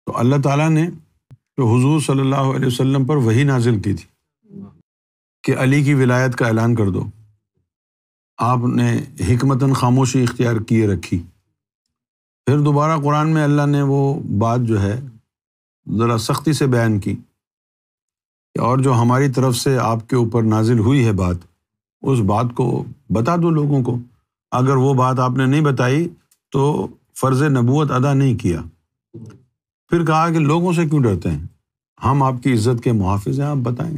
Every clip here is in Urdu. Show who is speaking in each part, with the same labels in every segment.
Speaker 1: تو اللہ تعالیٰ نے تو حضور صلی اللہ علیہ وسلم پر وحی نازل کی تھی کہ علی کی ولایت کا اعلان کر دو. آپ نے حکمتاً خاموشی اختیار کیے رکھی. پھر دوبارہ قرآن میں اللہ نے وہ بات جو ہے ذرا سختی سے بیان کی اور جو ہماری طرف سے آپ کے اوپر نازل ہوئی ہے بات، اس بات کو بتا دو لوگوں کو. اگر وہ بات آپ نے نہیں بتائی تو فرض نبوت ادا نہیں کیا. پھر کہا کہ لوگوں سے کیوں ڈرتے ہیں، ہم آپ کی عزت کے محافظ ہیں، آپ بتائیں.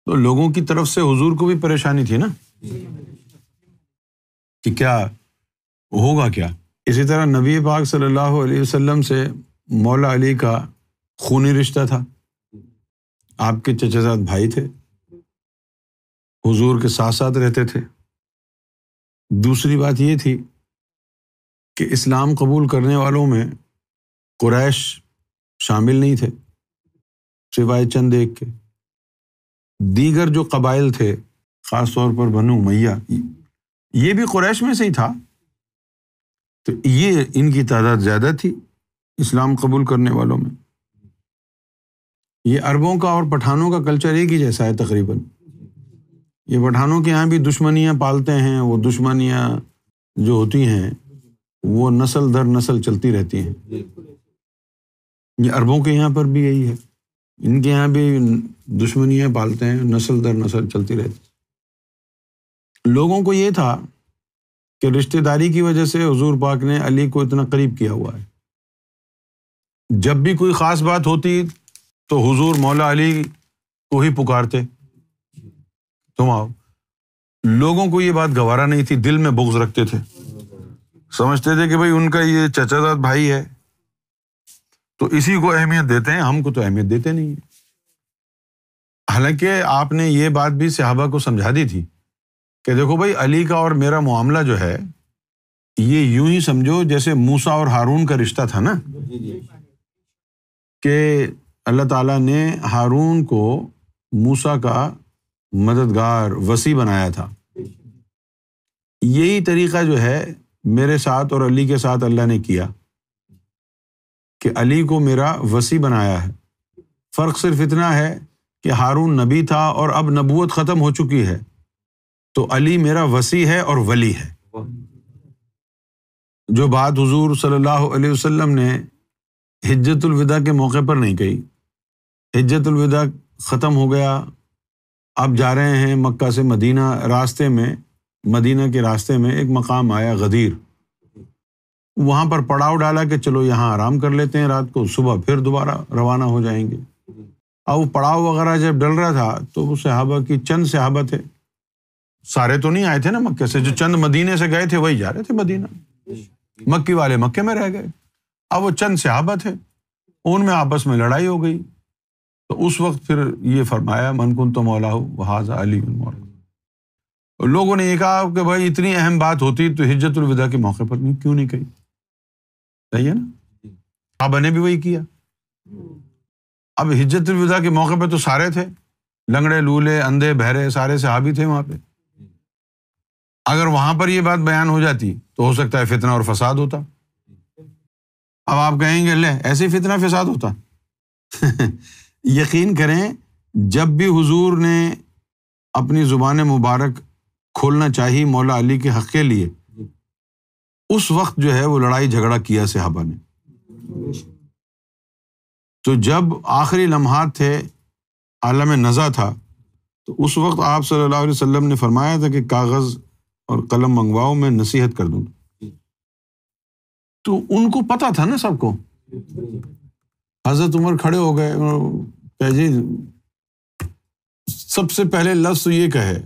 Speaker 1: تو لوگوں کی طرف سے حضور کو بھی پریشانی تھی نا کہ کیا ہوگا کیا. اسی طرح نبی پاک صلی اللہ علیہ وسلم سے مولا علی کا خونی رشتہ تھا، آپ کے چچا زاد بھائی تھے، حضور کے ساتھ ساتھ رہتے تھے. دوسری بات یہ تھی کہ اسلام قبول کرنے والوں میں قریش شامل نہیں تھے سوائے چند ایک کے. دیگر جو قبائل تھے، خاص طور پر بنو امیہ، یہ بھی قریش میں سے ہی تھا. تو یہ ان کی تعداد زیادہ تھی اسلام قبول کرنے والوں میں. یہ عربوں کا اور پٹھانوں کا کلچر ایک ہی جیسا ہے تقریباً. یہ پٹھانوں کے یہاں بھی دشمنیاں پالتے ہیں، وہ دشمنیاں جو ہوتی ہیں وہ نسل در نسل چلتی رہتی ہیں. یہ عربوں کے یہاں پر بھی یہی ہے، ان کے یہاں بھی دشمنیاں پالتے ہیں، نسل در نسل چلتی رہتی. لوگوں کو یہ تھا کہ رشتہ داری کی وجہ سے حضور پاک نے علی کو اتنا قریب کیا ہوا ہے. جب بھی کوئی خاص بات ہوتی تو حضور مولا علی کو ہی پکارتے، تم آؤ. لوگوں کو یہ بات گوارا نہیں تھی، دل میں بغض رکھتے تھے، سمجھتے تھے کہ بھائی ان کا یہ چچا زاد بھائی ہے تو اسی کو اہمیت دیتے ہیں، ہم کو تو اہمیت دیتے نہیں ہیں. حالانکہ آپ نے یہ بات بھی صحابہ کو سمجھا دی تھی کہ دیکھو بھائی، علی کا اور میرا معاملہ جو ہے یہ یوں ہی سمجھو جیسے موسیٰ اور ہارون کا رشتہ تھا نا، کہ اللہ تعالیٰ نے ہارون کو موسیٰ کا مددگار وصی بنایا تھا. یہی طریقہ جو ہے میرے ساتھ اور علی کے ساتھ اللہ نے کیا کہ علی کو میرا وصی بنایا ہے. فرق صرف اتنا ہے کہ ہارون نبی تھا اور اب نبوت ختم ہو چکی ہے، تو علی میرا وصی ہے اور ولی ہے. جو بات حضور صلی اللہ علیہ وسلم نے حجۃ الوداع کے موقع پر نہیں کہی. حجۃ الوداع ختم ہو گیا، اب جا رہے ہیں مکہ سے مدینہ، راستے میں مدینہ کے راستے میں ایک مقام آیا غدیر، وہاں پر پڑاؤ ڈالا کہ چلو یہاں آرام کر لیتے ہیں رات کو، صبح پھر دوبارہ روانہ ہو جائیں گے. اب وہ پڑاؤ وغیرہ جب ڈل رہا تھا تو وہ صحابہ کی چند صحابہ تھے، سارے تو نہیں آئے تھے نا مکے سے، جو چند مدینے سے گئے تھے وہی جا رہے تھے مدینہ، مکی والے مکے میں رہ گئے. اب وہ چند صحابہ تھے، ان میں آپس میں لڑائی ہو گئی. تو اس وقت پھر یہ فرمایا من کنت مولاہ وھذا علی مولاہ. لوگوں نے یہ کہا کہ بھائی اتنی اہم بات ہوتی تو حجۃ الوداع کے موقع پر کیوں نہیں کہی. صحیح ہے نا، صحابہ نے بھی وہی کیا. اب حجۃ الوداع کے موقع پہ تو سارے تھے، لنگڑے لولے اندھے بہرے سارے صحابی تھے وہاں پہ. اگر وہاں پر یہ بات بیان ہو جاتی تو ہو سکتا ہے فتنہ اور فساد ہوتا. اب آپ کہیں گے لے ایسے فتنہ فساد ہوتا. یقین کریں جب بھی حضور نے اپنی زبان مبارک کھولنا چاہی مولا علی کے حق کے لیے، اس وقت جو ہے وہ لڑائی جھگڑا کیا صحابہ نے. تو جب آخری لمحات تھے، عالم نزا تھا، تو اس وقت آپ صلی اللہ علیہ وسلم نے فرمایا تھا کہ کاغذ اور قلم منگواؤ، میں نصیحت کر دوں. تو ان کو پتہ تھا نا سب کو. حضرت عمر کھڑے ہو گئے کہ جی سب سے پہلے لفظ تو یہ کہے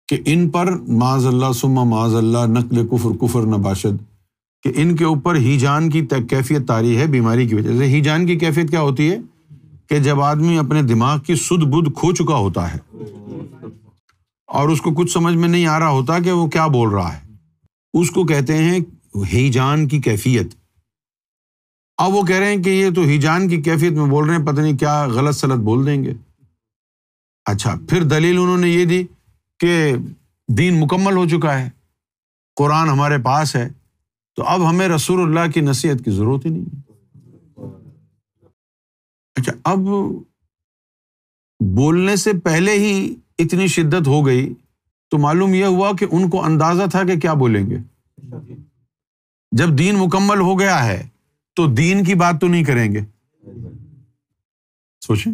Speaker 1: کہ ان پر معاذ اللہ ثم معاذ اللہ نقل کفر نباشد، کہ ان کے اوپر ہیجان کی کیفیت طاری ہے بیماری کی وجہ سے. ہیجان کی کیفیت کیا ہوتی ہے کہ جب آدمی اپنے دماغ کی سدھ بدھ کھو چکا ہوتا ہے اور اس کو کچھ سمجھ میں نہیں آ رہا ہوتا کہ وہ کیا بول رہا ہے، اس کو کہتے ہیں ہیجان کی کیفیت. اب وہ کہہ رہے ہیں کہ یہ تو ہیجان کی کیفیت میں بول رہے ہیں، پتہ نہیں کیا غلط سلط بول دیں گے. اچھا، پھر دلیل انہوں نے یہ دی کہ دین مکمل ہو چکا ہے، قرآن ہمارے پاس ہے، تو اب ہمیں رسول اللہ کی نصیحت کی ضرورت ہی نہیں ہے۔ اچھا، اب بولنے سے پہلے ہی اتنی شدت ہو گئی تو معلوم یہ ہوا کہ ان کو اندازہ تھا کہ کیا بولیں گے۔ جب دین مکمل ہو گیا ہے تو دین کی بات تو نہیں کریں گے، سوچیں،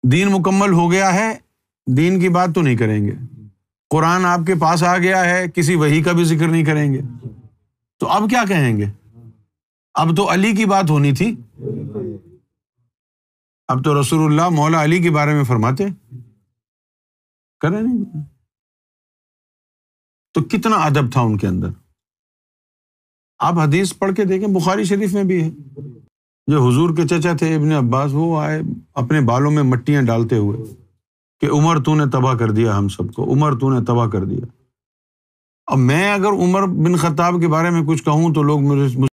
Speaker 1: دین مکمل ہو گیا ہے، دین کی بات تو نہیں کریں گے، قرآن آپ کے پاس آ گیا ہے، کسی وحی کا بھی ذکر نہیں کریں گے، تو اب کیا کہیں گے؟ اب تو علی کی بات ہونی تھی، اب تو رسول اللہ مولا علی کے بارے میں فرماتے، کریں نہیں۔ تو کتنا ادب تھا ان کے اندر۔ آپ حدیث پڑھ کے دیکھیں، بخاری شریف میں بھی ہے، جو حضور کے چچا تھے ابن عباس، وہ آئے اپنے بالوں میں مٹیاں ڈالتے ہوئے کہ عمر تو نے تباہ کر دیا ہم سب کو، عمر تو نے تباہ کر دیا۔ اب میں اگر عمر بن خطاب کے بارے میں کچھ کہوں تو لوگ مجھ